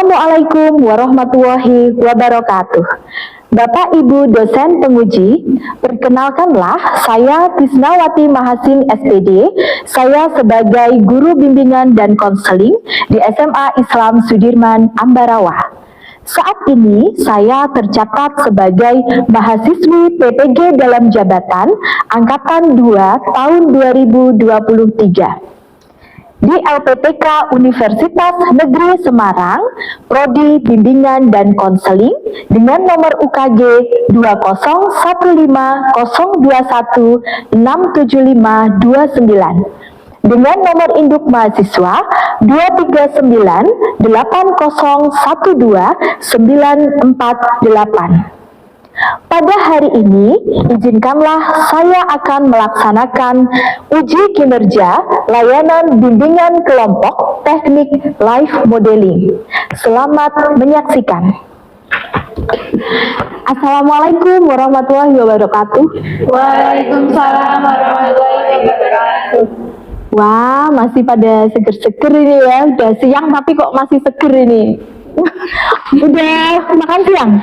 Assalamualaikum warahmatullahi wabarakatuh. Bapak Ibu dosen penguji, perkenalkanlah saya Tisnawati Mahasin SPD. Saya sebagai guru bimbingan dan konseling di SMA Islam Sudirman Ambarawa. Saat ini saya tercatat sebagai mahasiswi PPG dalam jabatan Angkatan 2 tahun 2023. Di LPPK Universitas Negeri Semarang, Prodi Bimbingan dan Konseling dengan nomor UKG 20150216759 dengan nomor induk mahasiswa 23980129448. Pada hari ini, izinkanlah saya akan melaksanakan uji kinerja layanan bimbingan kelompok teknik live modeling. Selamat menyaksikan. Assalamualaikum warahmatullahi wabarakatuh. Waalaikumsalam warahmatullahi wabarakatuh. Wah, masih pada seger-seger ini ya. Udah siang tapi kok masih seger ini. Udah makan siang?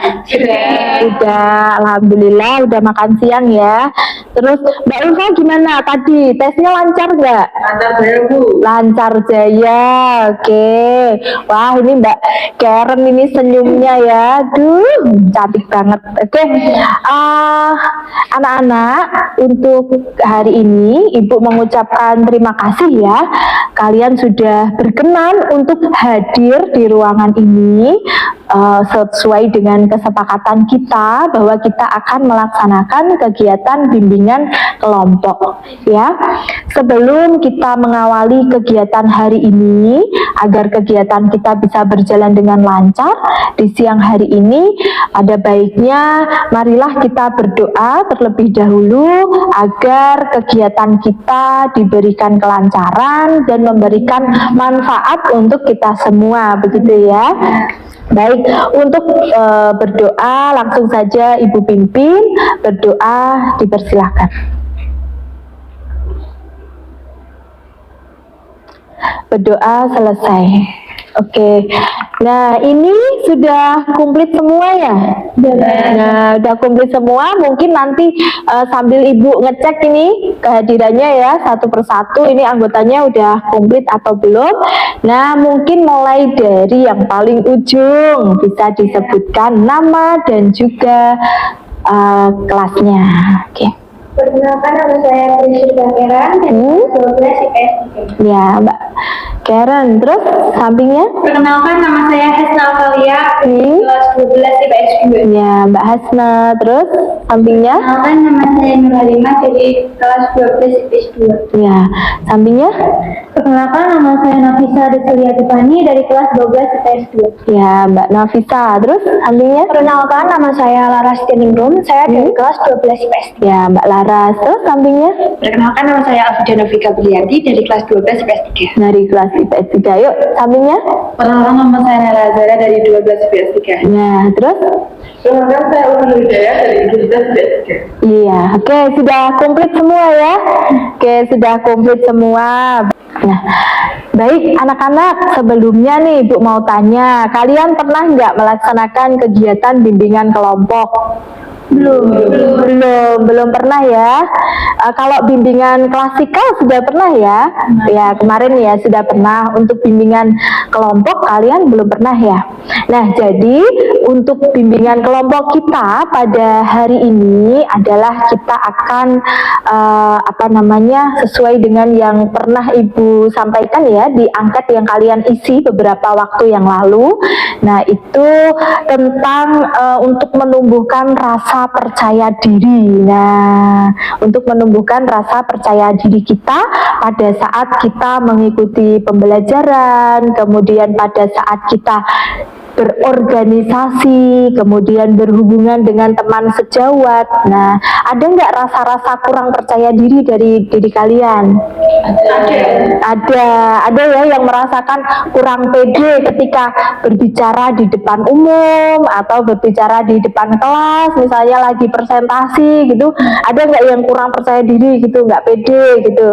Udah, alhamdulillah udah makan siang ya. Terus Mbak Ulfa gimana tadi? Tesnya lancar nggak? Lancar jaya, Bu. Lancar jaya, oke. Wah, ini Mbak Karen ini senyumnya ya. Duh, cantik banget. Oke, anak-anak, untuk hari ini Ibu mengucapkan terima kasih ya. Kalian sudah berkenan untuk hadir di ruangan ini sesuai dengan kesepakatan kita bahwa kita akan melaksanakan kegiatan bimbingan kelompok ya. Sebelum kita mengawali kegiatan hari ini agar kegiatan kita bisa berjalan dengan lancar di siang hari ini, ada baiknya marilah kita berdoa terlebih dahulu agar kegiatan kita diberikan kelancaran dan memberikan manfaat untuk kita semua, begitu ya. Baik, untuk berdoa langsung saja Ibu pimpin, berdoa dipersilahkan. Berdoa selesai. Oke, nah ini sudah komplit semua ya? Nah, udah komplit semua. Mungkin nanti sambil Ibu ngecek ini kehadirannya ya satu persatu. Ini anggotanya udah komplit atau belum? Nah, mungkin mulai dari yang paling ujung bisa disebutkan nama dan juga kelasnya. Oke. Perkenalkan, nama saya Priscilla Karen dari kelas 12 IPS 3. Ya, Mbak Karen. Terus sampingnya? Perkenalkan, nama saya Hasna Aurelia dari kelas 12 IPS 2. Ya, Mbak Hasna. Terus sampingnya? Perkenalkan, nama saya Nur Halimah dari kelas 12 IPS 2. Ya, sampingnya? Perkenalkan, nama saya Nafisa Desulia Tiffany dari kelas 12 IPS 2. Ya, Mbak Nafisa. Terus sampingnya? Perkenalkan, nama saya Laras Tiningrum, saya dari kelas 12 IPS 3. Ya, Mbak Laras. Terus sampingnya? Perkenalkan, nama saya Alfida Novika Brianti dari kelas 12 IPS 3. Dari kelas IPS 3. Yuk, sampingnya? Perkenalkan, nama saya Nela Zara dari 12 IPS 3. Nah, terus? Perkenalkan, saya Ulfa Hidayah dari 12 IPS 3. Iya, oke, sudah komplit semua ya. Oke, sudah komplit semua. Nah, baik anak-anak, sebelumnya nih Ibu mau tanya, kalian pernah nggak melaksanakan kegiatan bimbingan kelompok? Belum pernah ya. Kalau bimbingan klasikal sudah pernah ya? Ya, kemarin ya sudah pernah. Untuk bimbingan kelompok kalian belum pernah ya? Nah, jadi untuk bimbingan kelompok kita pada hari ini adalah kita akan sesuai dengan yang pernah Ibu sampaikan ya di angket yang kalian isi beberapa waktu yang lalu. Nah, itu tentang untuk menumbuhkan rasa percaya diri. Nah, untuk menumbuhkan rasa percaya diri kita pada saat kita mengikuti pembelajaran, kemudian pada saat kita berorganisasi, kemudian berhubungan dengan teman sejawat. Nah, ada nggak rasa-rasa kurang percaya diri dari diri kalian? Ada ya yang merasakan kurang pede ketika berbicara di depan umum atau berbicara di depan kelas, misalnya lagi presentasi gitu. Ada nggak yang kurang percaya diri gitu, nggak pede gitu?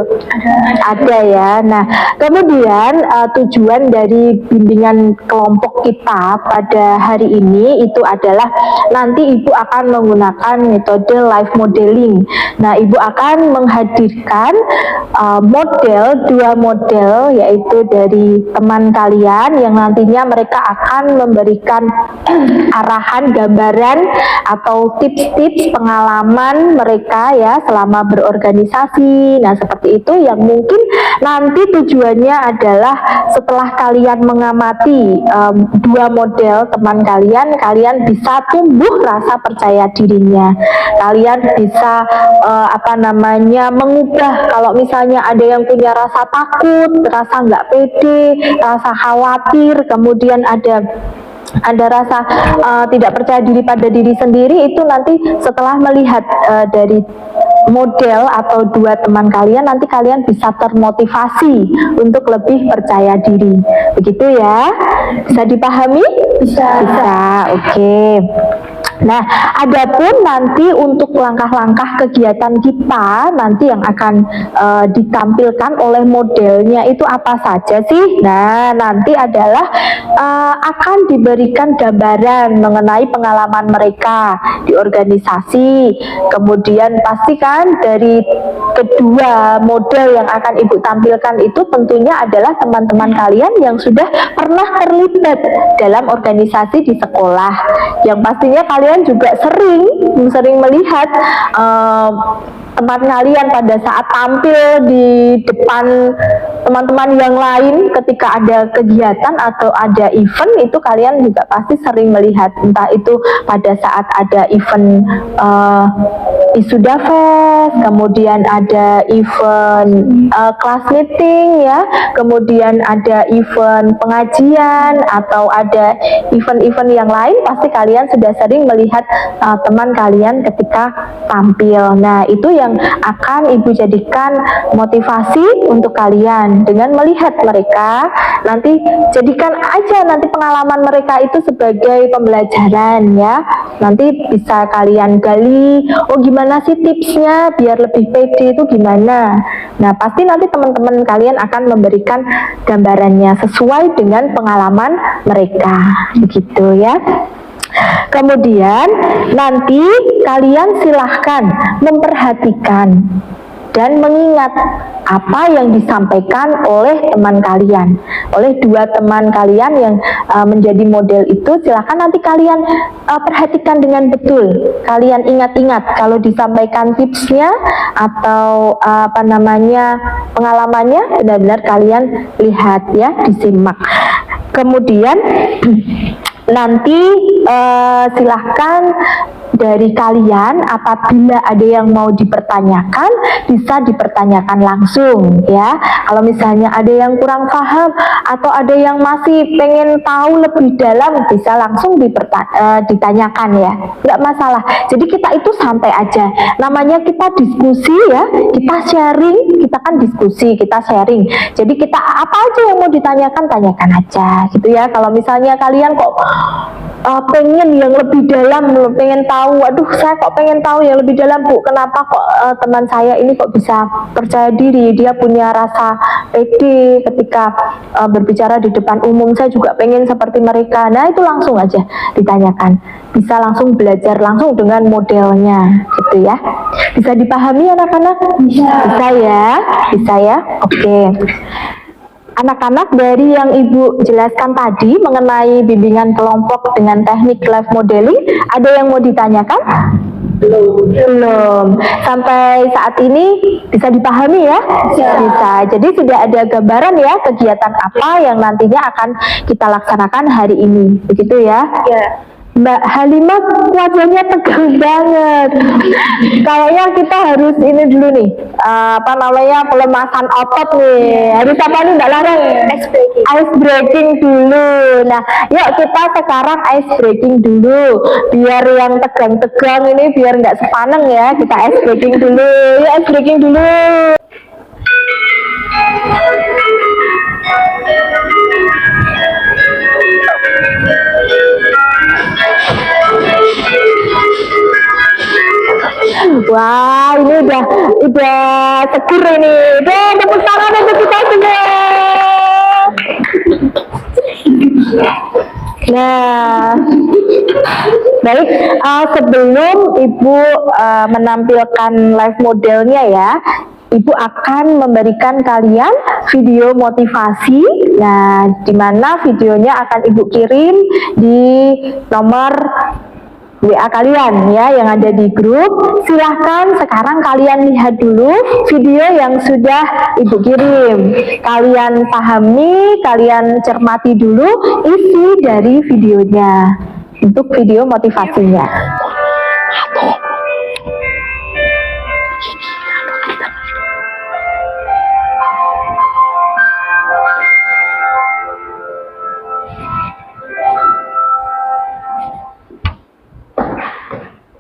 Ada ya. Nah, kemudian tujuan dari bimbingan kelompok kita pada hari ini itu adalah nanti Ibu akan menggunakan metode live modeling. Nah, Ibu akan menghadirkan dua model, yaitu dari teman kalian yang nantinya mereka akan memberikan arahan, gambaran atau tips-tips pengalaman mereka ya selama berorganisasi. Nah, seperti itu yang mungkin nanti tujuannya adalah setelah kalian mengamati dua model teman kalian, kalian bisa tumbuh rasa percaya dirinya. Kalian bisa mengubah kalau misalnya ada yang punya rasa takut, rasa nggak pede, rasa khawatir, kemudian ada rasa tidak percaya diri pada diri sendiri, itu nanti setelah melihat dari model atau dua teman kalian, nanti kalian bisa termotivasi untuk lebih percaya diri. Begitu ya? Bisa dipahami? Bisa. Oke. Nah, adapun nanti untuk langkah-langkah kegiatan kita nanti yang akan ditampilkan oleh modelnya itu apa saja sih? Nah, nanti adalah akan diberikan gambaran mengenai pengalaman mereka di organisasi. Kemudian pastikan dari kedua model yang akan Ibu tampilkan itu tentunya adalah teman-teman kalian yang sudah pernah terlibat dalam organisasi di sekolah. Yang pastinya kalian juga sering melihat teman kalian pada saat tampil di depan teman-teman yang lain ketika ada kegiatan atau ada event, itu kalian juga pasti sering melihat, entah itu pada saat ada event Isuda Fest, kemudian ada event class meeting ya, kemudian ada event pengajian atau ada event-event yang lain, pasti kalian sudah sering melihat teman kalian ketika tampil. Nah, itu yang akan Ibu jadikan motivasi untuk kalian dengan melihat mereka. Nanti jadikan aja nanti pengalaman mereka itu sebagai pembelajaran ya. Nanti bisa kalian gali, oh gimana sih tipsnya biar lebih pede itu gimana. Nah, pasti nanti teman-teman kalian akan memberikan gambarannya sesuai dengan pengalaman mereka. Begitu ya. Kemudian nanti kalian silahkan memperhatikan dan mengingat apa yang disampaikan oleh teman kalian, oleh dua teman kalian yang menjadi model itu. Silahkan nanti kalian perhatikan dengan betul, kalian ingat-ingat kalau disampaikan tipsnya atau pengalamannya, benar-benar kalian lihat ya, disimak. Kemudian nanti silahkan dari kalian apabila ada yang mau dipertanyakan, bisa dipertanyakan langsung ya. Kalau misalnya ada yang kurang paham atau ada yang masih pengen tahu lebih dalam, bisa langsung ditanyakan ya, nggak masalah. Jadi kita itu santai aja, namanya kita diskusi ya, kita sharing, kita kan diskusi, kita sharing. Jadi kita apa aja yang mau ditanyakan, tanyakan aja gitu ya. Kalau misalnya kalian kok pengen yang lebih dalam, pengen tahu, aduh saya kok pengen tahu yang lebih dalam Bu, kenapa kok teman saya ini kok bisa percaya diri, dia punya rasa pede ketika berbicara di depan umum, saya juga pengen seperti mereka. Nah, itu langsung aja ditanyakan, bisa langsung belajar langsung dengan modelnya gitu ya. Bisa dipahami anak-anak? Bisa ya. Oke. Anak-anak, dari yang Ibu jelaskan tadi mengenai bimbingan kelompok dengan teknik live modeling, ada yang mau ditanyakan? Belum. Sampai saat ini bisa dipahami ya? Bisa. Jadi sudah ada gambaran ya kegiatan apa yang nantinya akan kita laksanakan hari ini. Begitu ya? Mbak Halimah wajahnya tegang banget. Kayaknya kita harus ini dulu nih, pelemasan otot nih. Harus apa nih Mbak Lara? Ice breaking dulu. Nah, yuk kita sekarang ice breaking dulu. Biar yang tegang-tegang ini biar nggak sepaneng ya. Kita ice breaking dulu. Yuk ice breaking dulu. Wah, ini udah seger ini. Tepuk tangan untuk kita semua. Nah, baik. Sebelum Ibu menampilkan live modelnya ya, Ibu akan memberikan kalian video motivasi. Nah, di mana videonya akan Ibu kirim di nomor WA kalian ya yang ada di grup. Silahkan sekarang kalian lihat dulu video yang sudah Ibu kirim. Kalian pahami, kalian cermati dulu isi dari videonya untuk video motivasinya.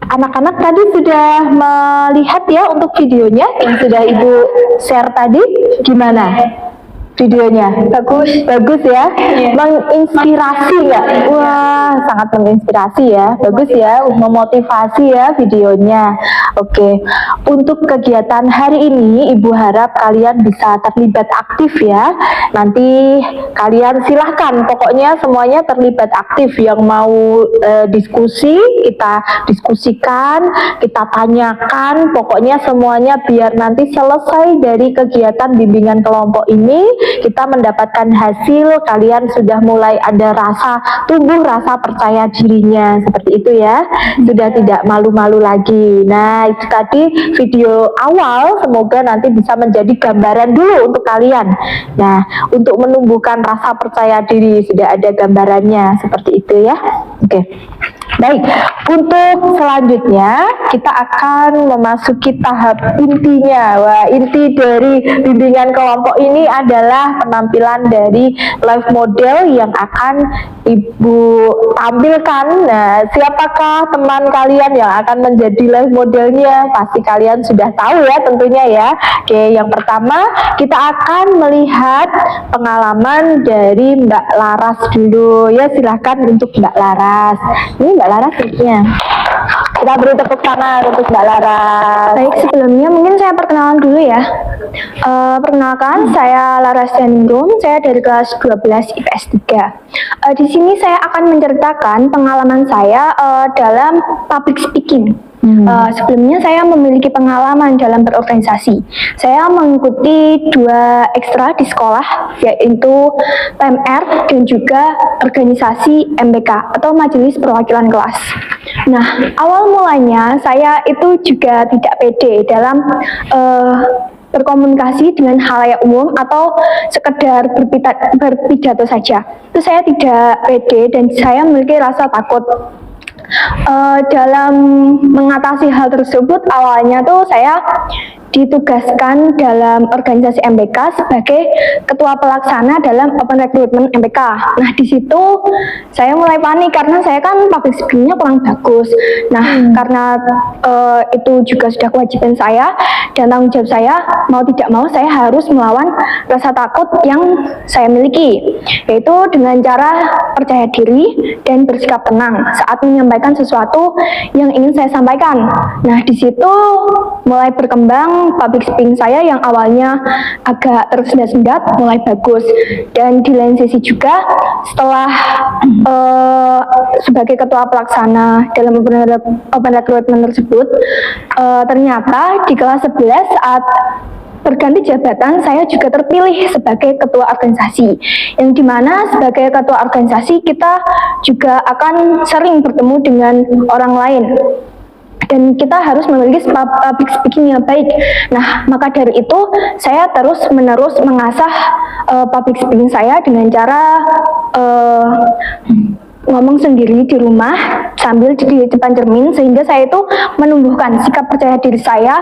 Anak-anak tadi sudah melihat ya untuk videonya yang sudah Ibu share tadi, gimana videonya? Bagus ya, menginspirasi nggak? Wah, sangat menginspirasi ya, bagus ya, memotivasi ya videonya. Oke, untuk kegiatan hari ini Ibu harap kalian bisa terlibat aktif ya. Nanti kalian silahkan, pokoknya semuanya terlibat aktif. Yang mau diskusi, kita diskusikan, kita tanyakan, pokoknya semuanya biar nanti selesai dari kegiatan bimbingan kelompok ini kita mendapatkan hasil, kalian sudah mulai ada tumbuh rasa percaya dirinya, seperti itu ya, sudah tidak malu-malu lagi. Nah, itu tadi video awal, semoga nanti bisa menjadi gambaran dulu untuk kalian. Nah, untuk menumbuhkan rasa percaya diri sudah ada gambarannya, seperti itu ya. Oke. Baik, untuk selanjutnya kita akan memasuki tahap intinya. Wah, inti dari bimbingan kelompok ini adalah penampilan dari live model yang akan Ibu tampilkan. Nah, siapakah teman kalian yang akan menjadi live modelnya? Pasti kalian sudah tahu ya tentunya ya. Oke, yang pertama kita akan melihat pengalaman dari Mbak Laras dulu. Ya, silahkan untuk Mbak Laras. Ini Mbak Laras ya. Kita beri tepuk tangan untuk Mbak Laras. Baik, sebelumnya mungkin saya perkenalan dulu ya. Perkenalkan, saya Laras Daningrum, saya dari kelas 12 IPS 3. Di sini saya akan menceritakan pengalaman saya dalam public speaking. Sebelumnya saya memiliki pengalaman dalam berorganisasi. Saya mengikuti 2 ekstra di sekolah, yaitu PMR dan juga organisasi MPK atau Majelis Perwakilan Kelas. Nah, awal mulanya saya itu juga tidak pede dalam berkomunikasi dengan halayak umum atau sekedar berpidato saja. Itu saya tidak pede dan saya memiliki rasa takut. Dalam mengatasi hal tersebut, awalnya tuh saya ditugaskan dalam organisasi MPK sebagai ketua pelaksana dalam open recruitment MPK. Nah, di situ saya mulai panik karena saya kan public speaking-nya kurang bagus. Nah, karena itu juga sudah kewajiban saya dan tanggung jawab saya, mau tidak mau saya harus melawan rasa takut yang saya miliki, yaitu dengan cara percaya diri dan bersikap tenang saat menyampaikan sesuatu yang ingin saya sampaikan. Nah, di situ mulai berkembang public speaking saya yang awalnya agak tersendat-sendat mulai bagus. Dan di lain sisi juga setelah sebagai ketua pelaksana dalam open recruitment tersebut, ternyata di kelas 11 saat berganti jabatan, saya juga terpilih sebagai ketua organisasi, yang dimana sebagai ketua organisasi kita juga akan sering bertemu dengan orang lain dan kita harus memiliki public speaking yang baik. Nah, maka dari itu saya terus-menerus mengasah public speaking saya dengan cara ngomong sendiri di rumah sambil di depan cermin, sehingga saya itu menumbuhkan sikap percaya diri saya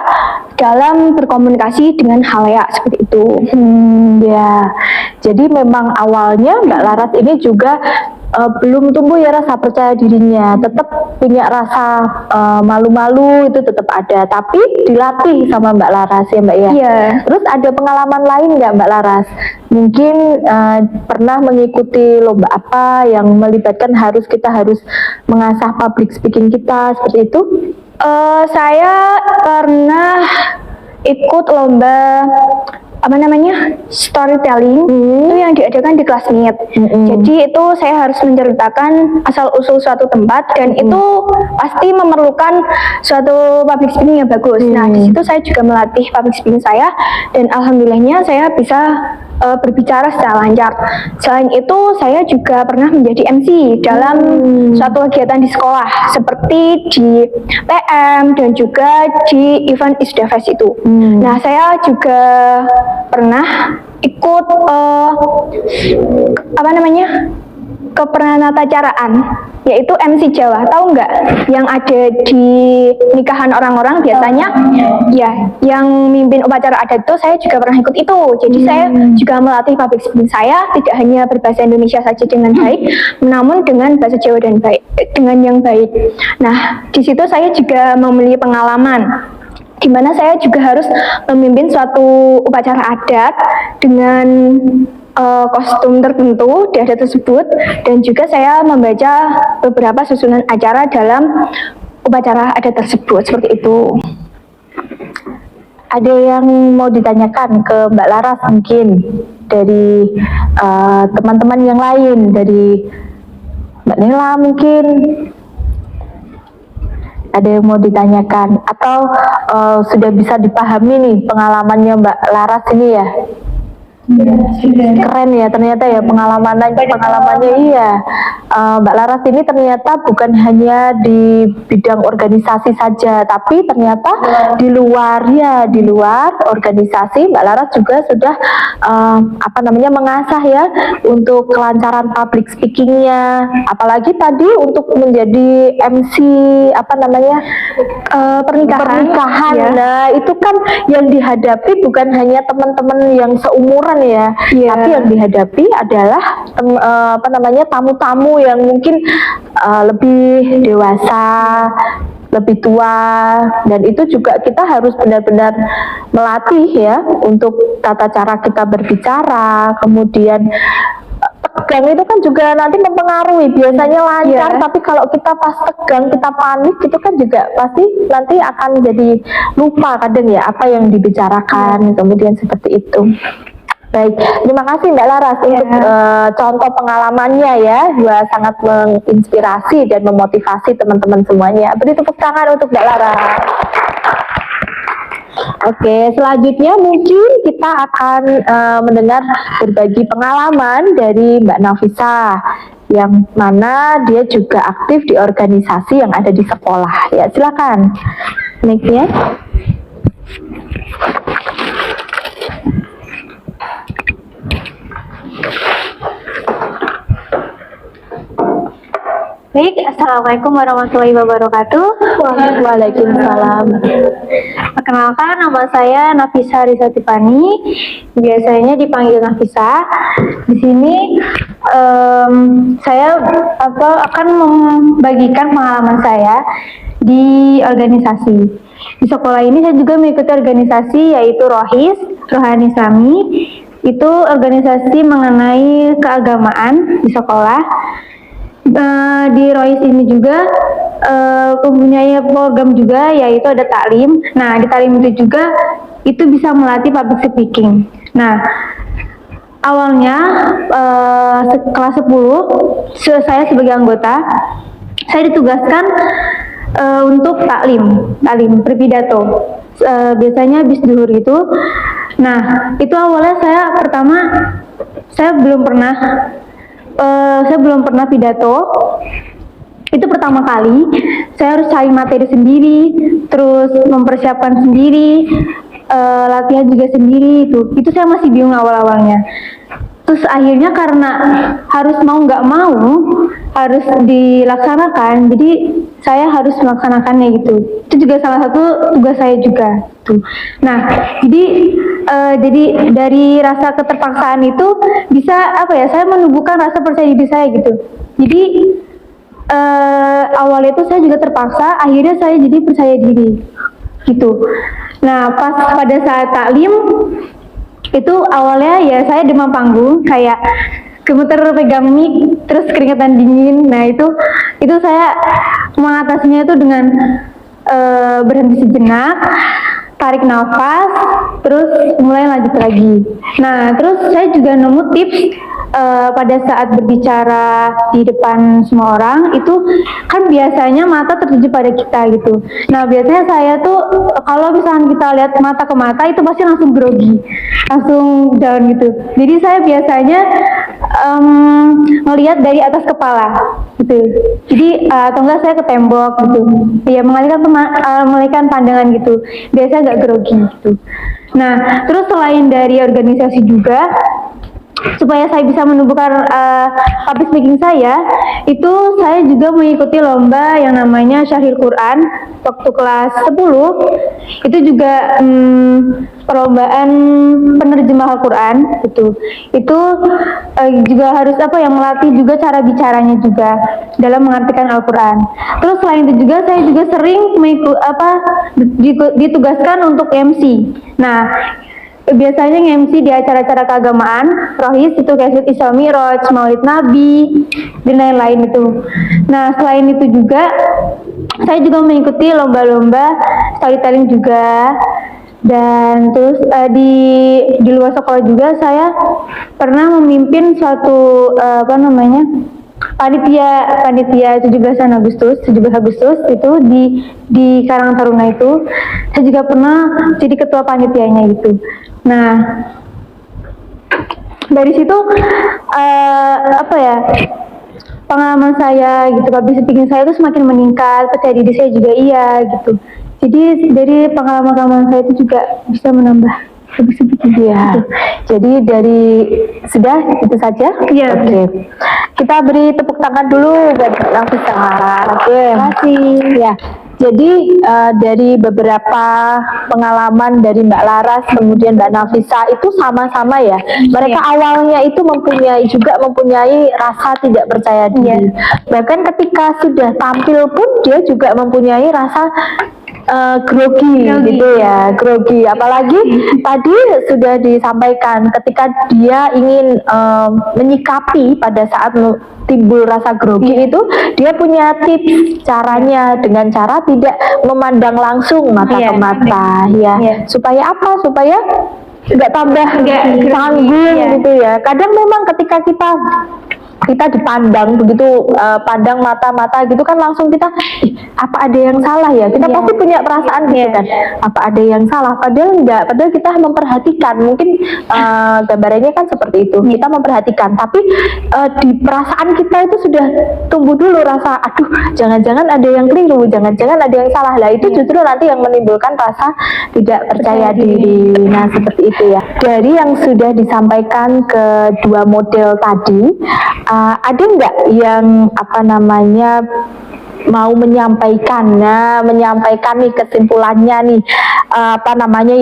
dalam berkomunikasi dengan halayak seperti itu. Ya, jadi memang awalnya Mbak Laras ini juga belum tumbuh ya rasa percaya dirinya, tetap punya rasa malu-malu itu tetap ada, tapi dilatih sama Mbak Laras ya Mbak ya. Iya. Terus ada pengalaman lain nggak Mbak Laras? Mungkin pernah mengikuti lomba apa yang melibatkan kita harus mengasah public speaking kita seperti itu? Saya pernah ikut lomba storytelling itu yang diadakan di Classmate. Jadi itu saya harus menceritakan asal usul suatu tempat, dan itu pasti memerlukan suatu public speaking yang bagus. Nah, di situ saya juga melatih public speaking saya, dan alhamdulillahnya saya bisa berbicara secara lancar. Selain itu, saya juga pernah menjadi MC dalam suatu kegiatan di sekolah, seperti di PM dan juga di event ISDAFES itu. Nah, saya juga pernah ikut keperanatacaraan, yaitu MC Jawa. Tahu nggak yang ada di nikahan orang-orang biasanya? Ya, yang mimpin upacara adat itu saya juga pernah ikut itu. Jadi saya juga melatih public speaking saya tidak hanya berbahasa Indonesia saja dengan baik, namun dengan bahasa Jawa dengan yang baik. Nah, di situ saya juga memiliki pengalaman di mana saya juga harus memimpin suatu upacara adat dengan kostum tertentu di adat tersebut, dan juga saya membaca beberapa susunan acara dalam upacara adat tersebut seperti itu. Ada yang mau ditanyakan ke Mbak Laras mungkin dari teman-teman yang lain, dari Mbak Nela mungkin ada yang mau ditanyakan, atau sudah bisa dipahami nih pengalamannya Mbak Laras ini ya? Keren ya ternyata ya pengalamannya iya. Mbak Laras ini ternyata bukan hanya di bidang organisasi saja, tapi ternyata di luar organisasi Mbak Laras juga sudah mengasah ya untuk kelancaran public speakingnya, apalagi tadi untuk menjadi MC pernikahan ya. Nah, itu kan yang dihadapi bukan hanya teman-teman yang seumuran ya, tapi yang dihadapi adalah tamu-tamu yang mungkin lebih dewasa, lebih tua, dan itu juga kita harus benar-benar melatih ya untuk tata cara kita berbicara. Kemudian tegang itu kan juga nanti mempengaruhi, biasanya lancar, tapi kalau kita pas tegang, kita panik, itu kan juga pasti nanti akan jadi lupa kadang ya apa yang dibicarakan, kemudian seperti itu. Baik, terima kasih Mbak Laras untuk contoh pengalamannya ya, sangat menginspirasi dan memotivasi teman-teman semuanya. Beri tepuk tangan untuk Mbak Laras. Oke, selanjutnya mungkin kita akan mendengar berbagi pengalaman dari Mbak Nafisa, yang mana dia juga aktif di organisasi yang ada di sekolah. Ya, silakan. Mic-nya. Baik, Assalamualaikum warahmatullahi wabarakatuh. Waalaikumsalam. Perkenalkan, nama saya Nafisa Risa Tipani, biasanya dipanggil Nafisa. Di sini saya akan membagikan pengalaman saya di organisasi. Di sekolah ini saya juga mengikuti organisasi yaitu ROHIS, Rohani Islami. Itu organisasi mengenai keagamaan di sekolah. Di ROIS ini juga mempunyai program juga yaitu ada taklim. Nah, di taklim itu juga itu bisa melatih public speaking. Nah, awalnya kelas 10 saya sebagai anggota, saya ditugaskan untuk taklim berpidato. Biasanya habis zuhur itu. Nah, itu awalnya saya belum pernah pidato. Itu pertama kali. Saya harus cari materi sendiri, terus mempersiapkan sendiri, latihan juga sendiri. Itu saya masih bingung awal-awalnya. Terus akhirnya karena harus mau nggak mau harus dilaksanakan, jadi saya harus melaksanakannya gitu. Itu juga salah satu tugas saya juga tuh. Nah, jadi dari rasa keterpaksaan itu bisa apa ya? Saya menumbuhkan rasa percaya diri saya gitu. Jadi awalnya itu saya juga terpaksa, akhirnya saya jadi percaya diri gitu. Nah, pas pada saat taklim itu awalnya ya saya demam panggung, kayak gemeter pegang mic, terus keringetan dingin. Nah itu saya mengatasinya itu dengan berhenti sejenak, tarik nafas, terus mulai lanjut lagi. Nah terus saya juga nemu tips pada saat berbicara di depan semua orang, itu kan biasanya mata tertuju pada kita gitu. Nah biasanya saya tuh kalau misalnya kita lihat mata ke mata itu pasti langsung grogi, langsung down gitu. Jadi saya biasanya ngelihat dari atas kepala gitu. Jadi atau enggak saya ke tembok gitu. Ya mengalihkan pandangan gitu. Biasanya nggak grogi gitu. Nah terus selain dari organisasi juga, supaya saya bisa menumbuhkan public speaking saya, itu saya juga mengikuti lomba yang namanya Syahril Quran waktu kelas 10. Itu juga perlombaan penerjemah Al-Quran gitu. Itu juga harus melatih juga cara bicaranya juga dalam mengartikan Al-Quran. Terus selain itu juga saya juga sering ditugaskan untuk MC. Nah biasanya nge-MC di acara-acara keagamaan, rohis itu kayak Isra Mi'raj, Maulid Nabi, dan lain-lain itu. Nah selain itu juga saya juga mengikuti lomba-lomba storytelling juga. Dan terus di luar sekolah juga saya pernah memimpin suatu panitia 17 Agustus itu di Karang Taruna itu. Saya juga pernah jadi ketua panitianya gitu. Nah dari situ pengalaman saya gitu, public speaking saya itu semakin meningkat, percaya diri saya juga gitu. Jadi dari pengalaman saya itu juga bisa menambah public speaking Ya. Jadi dari sudah itu saja. Iya. Oke. Kita beri tepuk tangan dulu buat Nafisa. Oke. Terima kasih. Ya. Jadi dari beberapa pengalaman dari Mbak Laras kemudian Mbak Nafisa itu sama-sama ya. Mereka awalnya itu mempunyai rasa tidak percaya diri. Bahkan ketika sudah tampil pun dia juga mempunyai rasa grogi gitu ya, grogi. Apalagi tadi sudah disampaikan ketika dia ingin menyikapi pada saat timbul rasa grogi itu, dia punya tips caranya dengan cara tidak memandang langsung mata ke mata supaya apa? Supaya nggak tambah canggung gitu ya. Kadang memang ketika kita dipandang begitu, pandang mata-mata gitu kan langsung kita apa ada yang salah ya, kita pasti punya perasaan gitu kan, apa ada yang salah, padahal enggak, padahal kita memperhatikan, mungkin gambarannya kan seperti itu, kita memperhatikan, tapi di perasaan kita itu sudah tumbuh dulu rasa aduh jangan-jangan ada yang keliru, jangan-jangan ada yang salah. Lah itu justru nanti yang menimbulkan rasa tidak percaya diri. Nah seperti itu ya. Dari yang sudah disampaikan kedua model tadi, ada nggak yang mau menyampaikan nih kesimpulannya nih,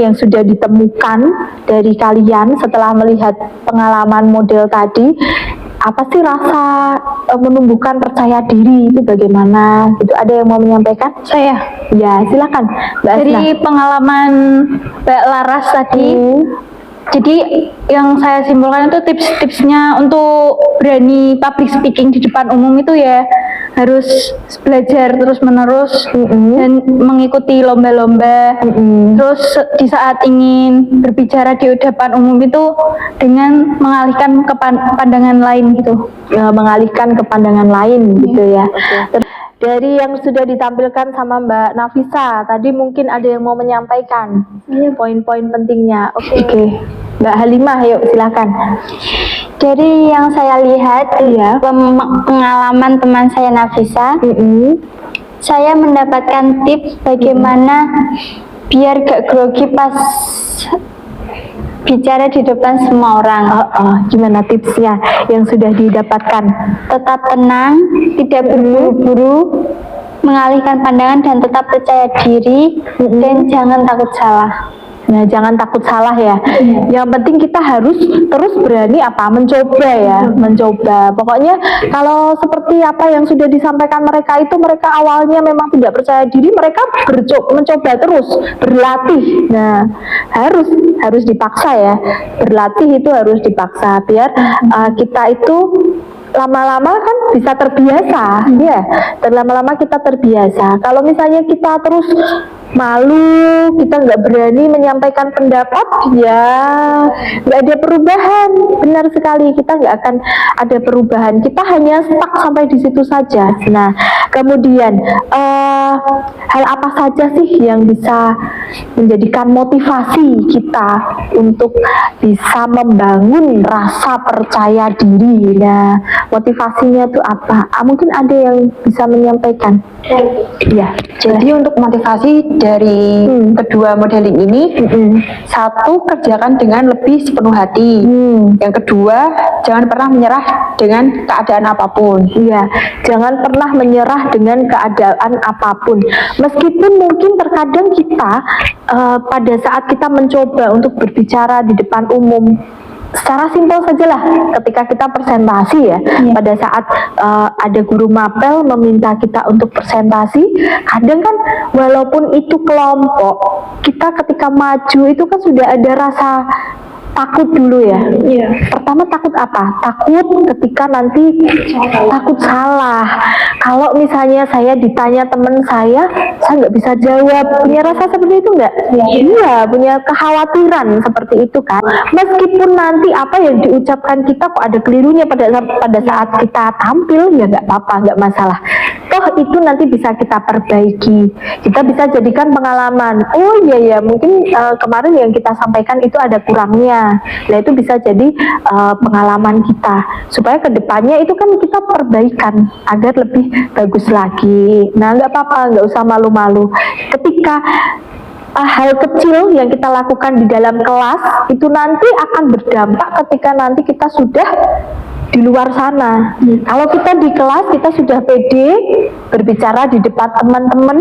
yang sudah ditemukan dari kalian setelah melihat pengalaman model tadi, apa sih rasa menumbuhkan percaya diri itu bagaimana gitu? Ada yang mau menyampaikan? Saya Ya silakan Mbak Asna. dari pengalaman Mbak Laras tadi, jadi yang saya simpulkan itu tips-tipsnya untuk berani public speaking di depan umum itu ya harus belajar terus-menerus dan mengikuti lomba-lomba. Terus di saat ingin berbicara di depan umum itu dengan mengalihkan ke pandangan lain gitu. Mengalihkan ke pandangan lain gitu ya. Dari yang sudah ditampilkan sama Mbak Nafisa, tadi mungkin ada yang mau menyampaikan poin-poin pentingnya. Oke. Mbak Halimah, yuk silakan. Dari yang saya lihat pengalaman teman saya Nafisa, saya mendapatkan tips bagaimana biar gak grogi pas bicara di depan semua orang. Gimana tipsnya yang sudah didapatkan? Tetap tenang, tidak berburu-buru, mengalihkan pandangan dan tetap percaya diri, dan jangan takut salah. Nah, jangan takut salah ya. Yang penting kita harus terus berani mencoba ya, mencoba. Pokoknya kalau seperti apa yang sudah disampaikan mereka itu, mereka awalnya memang tidak percaya diri, mereka mencoba terus, berlatih. Nah, harus dipaksa ya. Berlatih itu harus dipaksa biar kita itu lama-lama kan bisa terbiasa ya. Dan lama-lama kita terbiasa. Kalau misalnya kita terus malu, kita nggak berani menyampaikan pendapat, ya nggak ada perubahan. Benar sekali, kita nggak akan ada perubahan. Kita hanya stuck sampai di situ saja. Nah, kemudian hal apa saja sih yang bisa menjadikan motivasi kita untuk bisa membangun rasa percaya diri? Nah, motivasinya itu apa? Mungkin ada yang bisa menyampaikan. Ya, Jadi untuk motivasi dari kedua modeling ini, satu, kerjakan dengan lebih sepenuh hati. Yang kedua, jangan pernah menyerah dengan keadaan apapun. iya, jangan pernah menyerah dengan keadaan apapun. Meskipun mungkin terkadang kita pada saat kita mencoba untuk berbicara di depan umum, secara simpel sajalah ketika kita presentasi ya, pada saat ada guru mapel meminta kita untuk presentasi, kadang kan walaupun itu kelompok, kita ketika maju itu kan sudah ada rasa takut dulu ya. Pertama takut apa? Takut ketika nanti takut salah. Kalau misalnya saya ditanya teman saya nggak bisa jawab. Punya rasa seperti itu nggak? Iya, punya kekhawatiran seperti itu kan. Meskipun nanti apa yang diucapkan kita kok ada kelirunya pada saat kita tampil, ya nggak apa-apa, nggak masalah. Toh itu nanti bisa kita perbaiki. Kita bisa jadikan pengalaman. Oh iya ya, mungkin kemarin yang kita sampaikan itu ada kurangnya. Nah itu bisa jadi pengalaman kita supaya kedepannya itu kan kita perbaikan agar lebih bagus lagi. Nah nggak apa-apa, nggak usah malu-malu. Ketika hal kecil yang kita lakukan di dalam kelas itu nanti akan berdampak ketika nanti kita sudah di luar sana. Kalau kita di kelas kita sudah pede berbicara di depan teman-teman,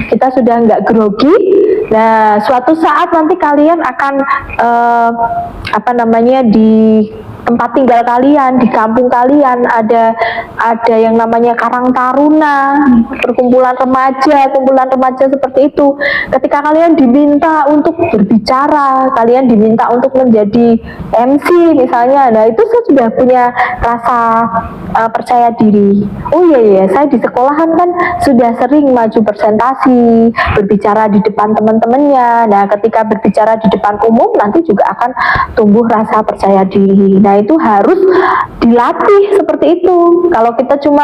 kita sudah nggak grogi. Nah, suatu saat nanti kalian akan di tempat tinggal kalian, di kampung kalian ada yang namanya Karang Taruna, perkumpulan remaja seperti itu. Ketika kalian diminta untuk berbicara, kalian diminta untuk menjadi MC misalnya, nah itu saya sudah punya rasa percaya diri. Oh iya, saya di sekolahan kan sudah sering maju presentasi, berbicara di depan teman-temannya. Nah, ketika berbicara di depan umum nanti juga akan tumbuh rasa percaya diri. Nah, itu harus dilatih seperti itu. Kalau kita cuma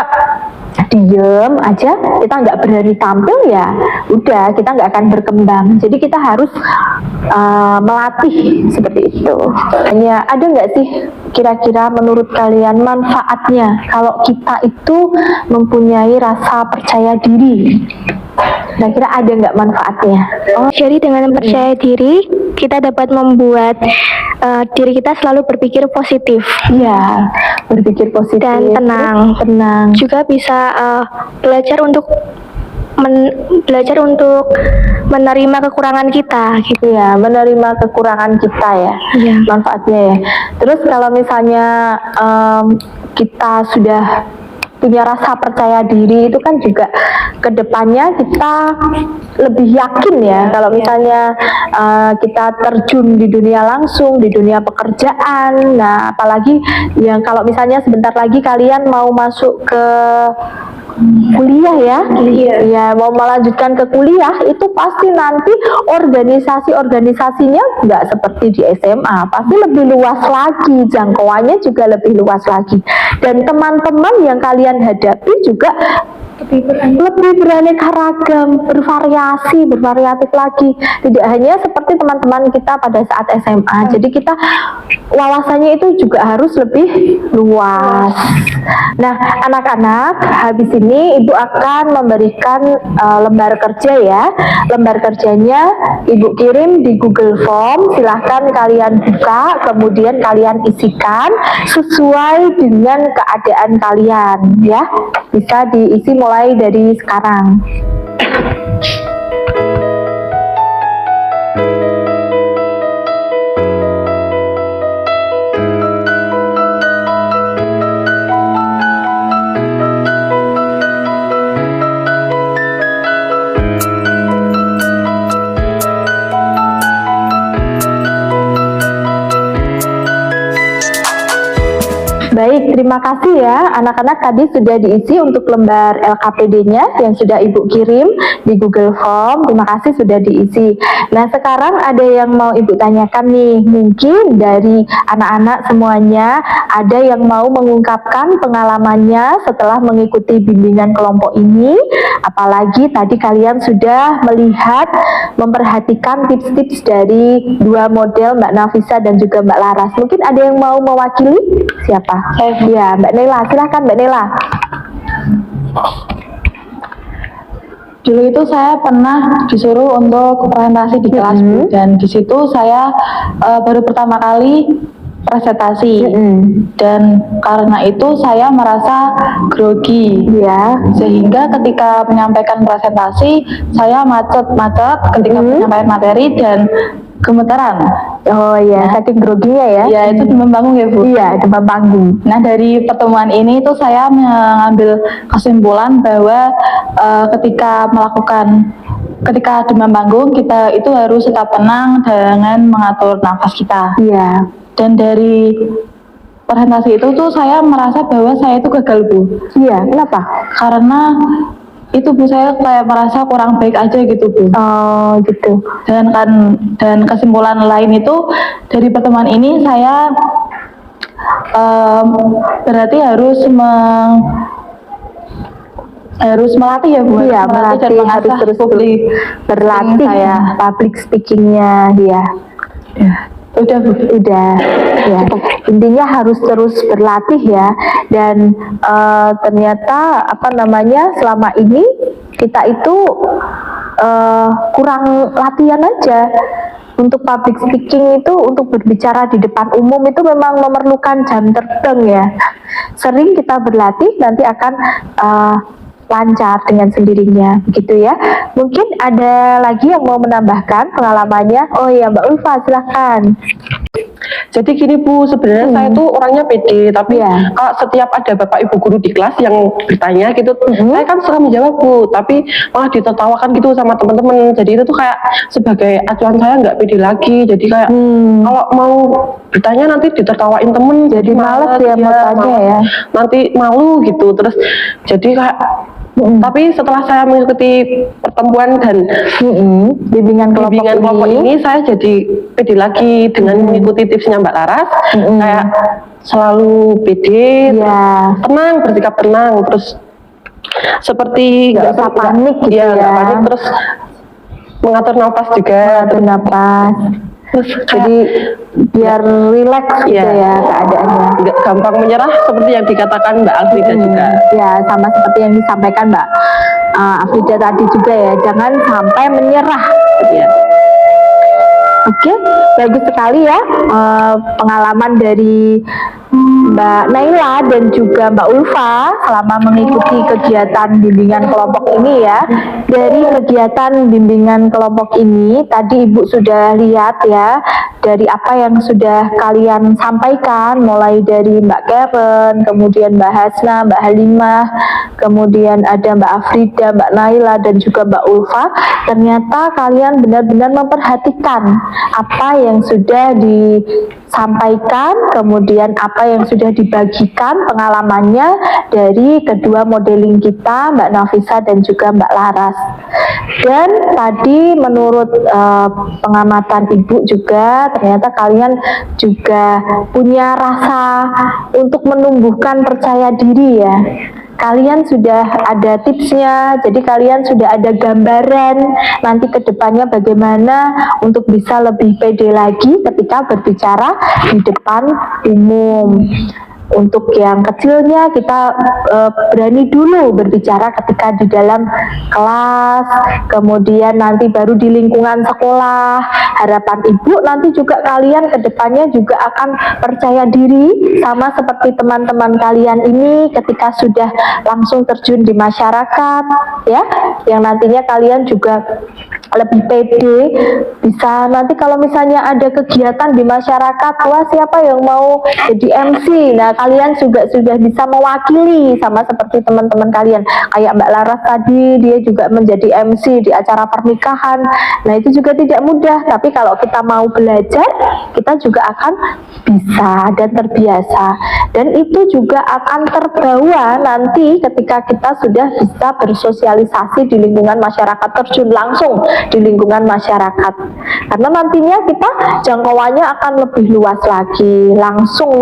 diem aja, kita nggak berani tampil, ya udah kita nggak akan berkembang. Jadi kita harus melatih seperti itu. Hanya ada nggak sih kira-kira menurut kalian manfaatnya kalau kita itu mempunyai rasa percaya diri? Kira-kira ada nggak manfaatnya? Jadi dengan percaya diri, kita dapat membuat diri kita selalu berpikir positif Iya, berpikir positif dan tenang. Juga bisa belajar untuk menerima kekurangan kita gitu. Iya, menerima kekurangan kita ya. Iya. Manfaatnya ya. Terus kalau misalnya kita sudah punya rasa percaya diri, itu kan juga kedepannya kita lebih yakin ya. Kalau misalnya kita terjun di dunia langsung, di dunia pekerjaan. Nah, apalagi yang kalau misalnya sebentar lagi kalian mau masuk ke kuliah ya, ya mau melanjutkan ke kuliah, itu pasti nanti organisasinya nggak seperti di SMA, pasti lebih luas lagi, jangkauannya juga lebih luas lagi, dan teman-teman yang kalian hadapi juga lebih beraneka ragam, bervariatif lagi. Tidak hanya seperti teman-teman kita pada saat SMA. Jadi kita wawasannya itu juga harus lebih luas. Nah, anak-anak, habis ini Ibu akan memberikan lembar kerja ya. Lembar kerjanya Ibu kirim di Google Form. Silahkan kalian buka, kemudian kalian isikan sesuai dengan keadaan kalian ya. Bisa diisi mulai dari sekarang. Baik, terima kasih ya. Anak-anak tadi sudah diisi untuk lembar LKPD-nya yang sudah Ibu kirim di Google Form. Terima kasih sudah diisi. Nah, sekarang ada yang mau Ibu tanyakan nih. Mungkin dari anak-anak semuanya ada yang mau mengungkapkan pengalamannya setelah mengikuti bimbingan kelompok ini. Apalagi tadi kalian sudah melihat, memperhatikan tips-tips dari dua model Mbak Nafisa dan juga Mbak Laras. Mungkin ada yang mau mewakili? Siapa? Ya, Mbak Nela, silahkan Mbak Nela. Dulu itu saya pernah disuruh untuk presentasi di kelas Bu, dan di situ saya baru pertama kali presentasi, dan karena itu saya merasa grogi ya, sehingga ketika menyampaikan presentasi saya macet ketika menyampaikan materi dan gemeteran. Oh iya, saking groginya ya. Ya, itu demam panggung ya Bu. Iya, demam panggung. Nah, dari pertemuan ini tuh saya mengambil kesimpulan bahwa ketika demam panggung kita itu harus tetap tenang dengan mengatur nafas kita. Iya. Dan dari presentasi itu tuh saya merasa bahwa saya itu gagal Bu. Iya, kenapa? Karena itu Bu, saya kayak merasa kurang baik aja gitu Bu. Oh gitu. Dan kesimpulan lain itu dari pertemuan ini saya berarti harus melatih ya Bu. Iya, melatih dan harus terus berlatih ya public speakingnya ya. Udah Bu. Udah ya. Intinya harus terus berlatih ya. Dan ternyata selama ini kita itu kurang latihan aja. Untuk public speaking itu, untuk berbicara di depan umum itu memang memerlukan jam terbang ya. Sering kita berlatih, nanti akan lancar dengan sendirinya, begitu ya. Mungkin ada lagi yang mau menambahkan pengalamannya? Oh ya, Mbak Ulfa, silahkan. Jadi gini Bu, sebenarnya saya tuh orangnya pede, tapi kalau setiap ada bapak ibu guru di kelas yang bertanya gitu, saya kan suka menjawab Bu, tapi malah ditertawakan gitu sama teman-teman. Jadi itu tuh kayak sebagai acuan saya nggak pede lagi. Jadi kayak kalau mau bertanya nanti ditertawain temen, jadi males ya mau tanya ya. Nanti malu gitu, terus jadi kayak tapi setelah saya mengikuti pertemuan dan bimbingan kelompok ini, saya jadi pede lagi dengan mengikuti tipsnya Mbak Laras. Kayak selalu pede, tenang, bersikap tenang, terus seperti nggak usah panik gitu ya. Nggak panik, terus mengatur nafas juga. Terus jadi biar rileks gitu ya keadaannya. Nggak gampang menyerah seperti yang dikatakan Mbak Alfrida juga. Ya, sama seperti yang disampaikan Mbak Alfrida tadi juga ya. Jangan sampai menyerah. Ya. Oke, bagus sekali ya pengalaman dari Mbak Naila dan juga Mbak Ulfa selama mengikuti kegiatan bimbingan kelompok ini ya. Dari kegiatan bimbingan kelompok ini tadi Ibu sudah lihat ya, dari apa yang sudah kalian sampaikan, mulai dari Mbak Karen, kemudian Mbak Hasna, Mbak Halimah, kemudian ada Mbak Afrida, Mbak Naila dan juga Mbak Ulfa. Ternyata kalian benar-benar memperhatikan apa yang sudah disampaikan, kemudian apa yang sudah dibagikan pengalamannya dari kedua modeling kita, Mbak Nafisa dan juga Mbak Laras. Dan tadi menurut pengamatan Ibu juga, ternyata kalian juga punya rasa untuk menumbuhkan percaya diri ya. kalian sudah ada tipsnya, jadi kalian sudah ada gambaran nanti ke depannya bagaimana untuk bisa lebih pede lagi ketika berbicara di depan umum. Untuk yang kecilnya kita berani dulu berbicara ketika di dalam kelas, kemudian nanti baru di lingkungan sekolah. Harapan ibu nanti juga kalian kedepannya juga akan percaya diri sama seperti teman-teman kalian ini ketika sudah langsung terjun di masyarakat, ya, yang nantinya kalian juga lebih pede, bisa nanti kalau misalnya ada kegiatan di masyarakat, wah siapa yang mau jadi MC, nah kalian juga sudah bisa mewakili sama seperti teman-teman kalian, kayak Mbak Laras tadi, dia juga menjadi MC di acara pernikahan. Nah itu juga tidak mudah, tapi kalau kita mau belajar, kita juga akan bisa dan terbiasa, dan itu juga akan terbawa nanti ketika kita sudah bisa bersosialisasi di lingkungan masyarakat, terjun langsung di lingkungan masyarakat, karena nantinya kita jangkauannya akan lebih luas lagi, langsung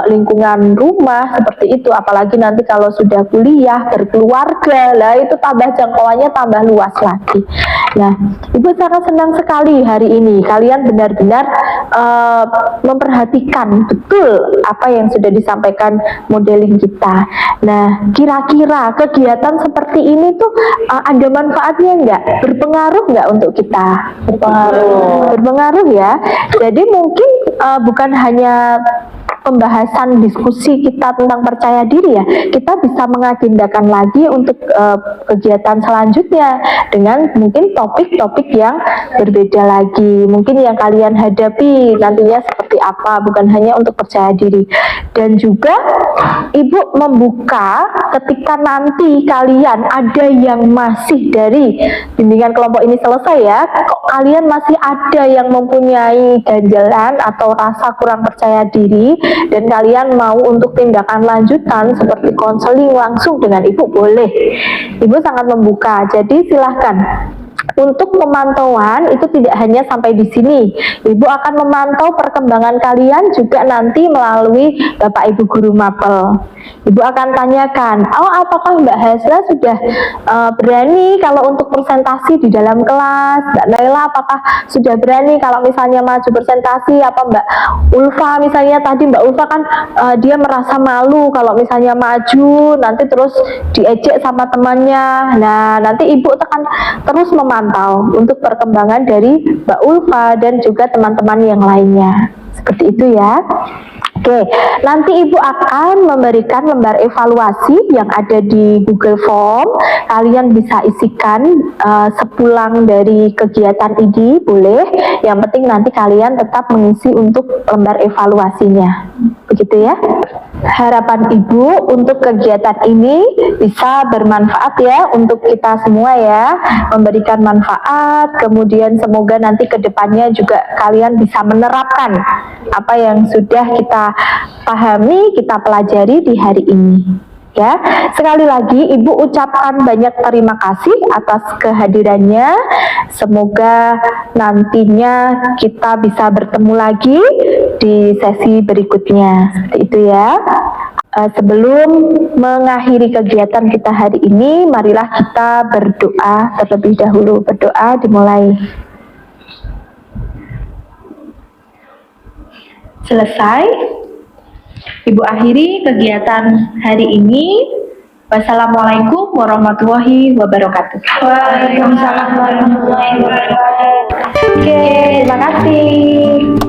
lingkungan rumah seperti itu, apalagi nanti kalau sudah kuliah, berkeluarga, lah itu tambah jangkauannya tambah luas lagi. Nah, Ibu sangat senang sekali hari ini kalian benar-benar memperhatikan betul apa yang sudah disampaikan modeling kita. Nah, kira-kira kegiatan seperti ini tuh ada manfaatnya enggak? Berpengaruh nggak untuk kita? Berpengaruh ya. Jadi mungkin bukan hanya pembahasan diskusi kita tentang percaya diri ya, kita bisa mengagendakan lagi untuk kegiatan selanjutnya dengan mungkin topik-topik yang berbeda lagi, mungkin yang kalian hadapi nantinya seperti apa, bukan hanya untuk percaya diri. Dan juga Ibu membuka ketika nanti kalian ada yang masih dari bimbingan kelompok ini selesai ya, kok kalian masih ada yang mempunyai ganjalan atau rasa kurang percaya diri dan kalian mau untuk tindakan lanjutan seperti konseling langsung dengan Ibu, boleh. Ibu sangat membuka, jadi silahkan. Untuk pemantauan itu tidak hanya sampai di sini, Ibu akan memantau perkembangan kalian juga nanti melalui Bapak Ibu Guru Mapel. Ibu akan tanyakan, oh apakah Mbak Hasla sudah berani kalau untuk presentasi di dalam kelas, Mbak Naila apakah sudah berani kalau misalnya maju presentasi, apa Mbak Ulfa misalnya tadi, Mbak Ulfa kan dia merasa malu kalau misalnya maju nanti terus diejek sama temannya. Nah nanti Ibu akan terus memantau untuk perkembangan dari Mbak Ulfa dan juga teman-teman yang lainnya, seperti itu ya. Oke, nanti Ibu akan memberikan lembar evaluasi yang ada di Google Form. Kalian bisa isikan sepulang dari kegiatan ini, boleh. Yang penting nanti kalian tetap mengisi untuk lembar evaluasinya. Begitu ya. Harapan Ibu untuk kegiatan ini bisa bermanfaat ya untuk kita semua ya, memberikan manfaat, kemudian semoga nanti ke depannya juga kalian bisa menerapkan apa yang sudah kita pahami, kita pelajari di hari ini. Ya, sekali lagi Ibu ucapkan banyak terima kasih atas kehadirannya. Semoga nantinya kita bisa bertemu lagi di sesi berikutnya. Seperti itu ya. Sebelum mengakhiri kegiatan kita hari ini, marilah kita berdoa terlebih dahulu. Berdoa dimulai. Selesai. Ibu akhiri kegiatan hari ini. Wassalamualaikum warahmatullahi wabarakatuh. Waalaikumsalam warahmatullahi wabarakatuh. Oke, terima kasih.